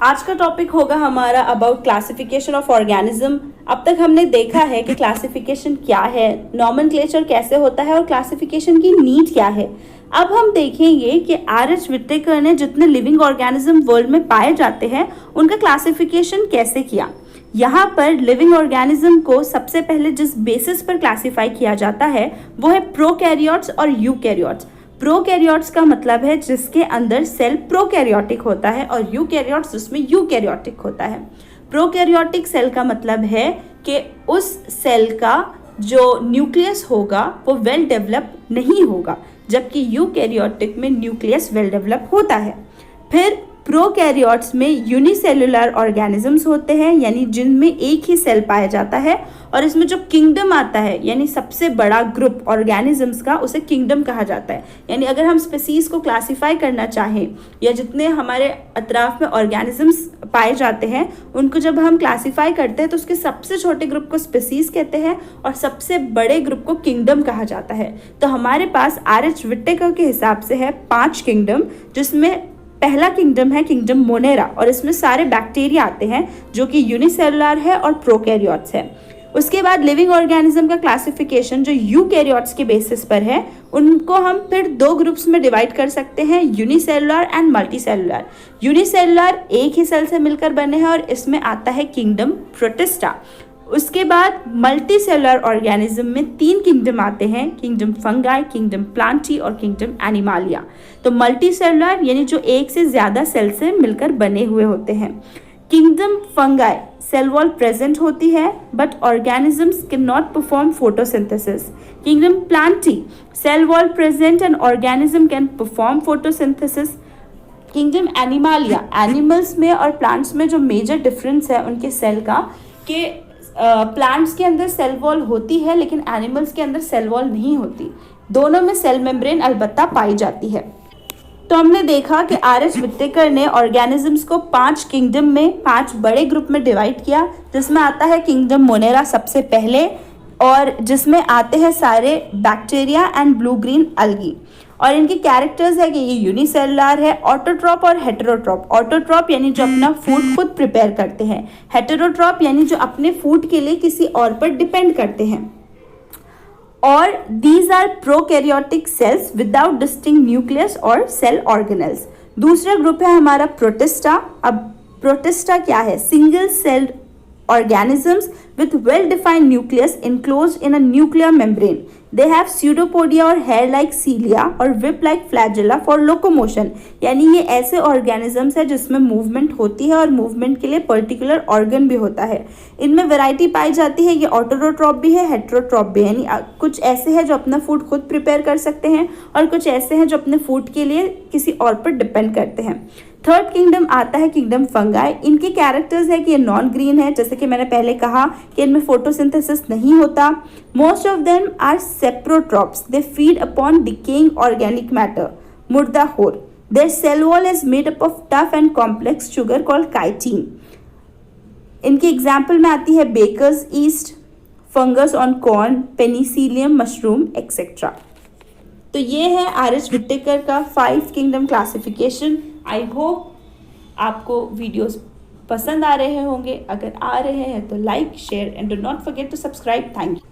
आज का टॉपिक होगा हमारा अबाउट क्लासिफिकेशन ऑफ ऑर्गेनिज्म। अब तक हमने देखा है कि क्लासिफिकेशन क्या है, नॉमेनक्लेचर कैसे होता है और क्लासिफिकेशन की नीड क्या है। अब हम देखेंगे कि आर.एच. विटेकर ने जितने लिविंग ऑर्गेनिज्म वर्ल्ड में पाए जाते हैं उनका क्लासिफिकेशन कैसे किया। यहाँ पर लिविंग ऑर्गेनिज्म को सबसे पहले जिस बेसिस पर क्लासिफाई किया जाता है वो है प्रोकैरियोट्स और यूकैरियोट्स। प्रोकैरियोट्स का मतलब है जिसके अंदर सेल प्रोकैरियोटिक होता है और यूकैरियोट्स जिसमें यूकैरियोटिक होता है। प्रोकैरियोटिक सेल का मतलब है कि उस सेल का जो न्यूक्लियस होगा वो वेल डेवलप नहीं होगा, जबकि यूकैरियोटिक में न्यूक्लियस वेल डेवलप होता है। फिर प्रोकैरियोट्स में यूनिसेलुलर ऑर्गेनिजम्स होते हैं, यानी जिनमें एक ही सेल पाया जाता है, और इसमें जो किंगडम आता है यानी सबसे बड़ा ग्रुप ऑर्गेनिजम्स का उसे किंगडम कहा जाता है। यानी अगर हम स्पीसीज को क्लासिफाई करना चाहें या जितने हमारे अतराफ में ऑर्गेनिजम्स पाए जाते हैं उनको जब हम क्लासिफाई करते हैं तो उसके सबसे छोटे ग्रुप को स्पीसीज कहते हैं और सबसे बड़े ग्रुप को किंगडम कहा जाता है। तो हमारे पास आर.एच. विटेकर के हिसाब से है 5 किंगडम, जिसमें पहला किंगडम है किंगडम मोनेरा और इसमें सारे बैक्टीरिया आते हैं जो कि यूनिसेलुलर है और प्रोकैरियोट्स है। उसके बाद लिविंग ऑर्गेनिज्म का क्लासिफिकेशन जो यूकैरियोट्स के बेसिस पर है उनको हम फिर 2 ग्रुप्स में डिवाइड कर सकते हैं, यूनिसेलुलर एंड मल्टीसेलुलर। यूनिसेलुलर एक ही सेल से मिलकर बने हैं और इसमें आता है किंगडम प्रोटिस्टा। उसके बाद मल्टीसेलुलर ऑर्गेनिज्म में 3 किंगडम आते हैं, किंगडम फंगाई, किंगडम प्लांटी और किंगडम एनिमालिया। तो मल्टीसेलुलर यानी जो एक से ज्यादा सेल से मिलकर बने हुए होते हैं। Kingdom fungi cell wall present होती है but organisms can not perform photosynthesis. Kingdom plantae cell wall present and organism can perform photosynthesis. Kingdom animalia animals में और प्लांट्स में जो मेजर डिफरेंस है उनके सेल का कि प्लांट्स के अंदर सेल वॉल होती है लेकिन एनिमल्स के अंदर सेल वॉल नहीं होती। दोनों में सेल मेम्ब्रेन अलबत्ता पाई जाती है। तो हमने देखा कि आर.एच. विटेकर ने ऑर्गेनिजम्स को 5 किंगडम में 5 बड़े ग्रुप में डिवाइड किया, जिसमें आता है किंगडम मोनेरा सबसे पहले और जिसमें आते हैं सारे बैक्टीरिया एंड ब्लू ग्रीन अलगी। और इनके कैरेक्टर्स है कि ये यूनिसेलुलर है, ऑटोट्रॉप और हेटेरोट्रॉप। ऑटोट्रॉप यानी जो अपना फूड खुद प्रिपेयर करते हैं, हेटेरोट्रॉप यानी जो अपने फूड के लिए किसी और पर डिपेंड करते हैं। और these are prokaryotic cells without distinct nucleus और सेल ऑर्गेनेल्स। दूसरा ग्रुप है हमारा प्रोटिस्टा। अब प्रोटिस्टा क्या है? Single celled organisms with well-defined nucleus enclosed in a nuclear membrane. They have pseudopodia और hair-like cilia और whip-like flagella for locomotion. यानी ये ऐसे organisms है जिसमें movement होती है और movement के लिए particular organ भी होता है। इनमें variety पाई जाती है, ये autotrope भी है, heterotrope भी है। यानी कुछ ऐसे हैं जो अपना food खुद prepare कर सकते हैं और कुछ ऐसे हैं जो अपने food के लिए किसी और पर depend करते हैं। थर्ड किंगडम आता है किंगडम फंगाई। इनके कैरेक्टर्स है कि ये नॉन ग्रीन है, जैसे कि मैंने पहले कहा कि इनमें फोटोसिंथेसिस नहीं होता। Most of them are saprotrophs. They feed upon decaying organic matter, मुर्दा खोर। Their cell wall is made up of tough and complex sugar called chitin. इनके एग्जाम्पल में आती है baker's yeast, fungus on corn, penicillium mushroom etcetera. तो ये है R H. Whittaker का 5 किंगडम क्लासिफिकेशन। आई होप आपको वीडियोस पसंद आ रहे होंगे। अगर आ रहे हैं तो like, share and do not forget to subscribe. Thank you.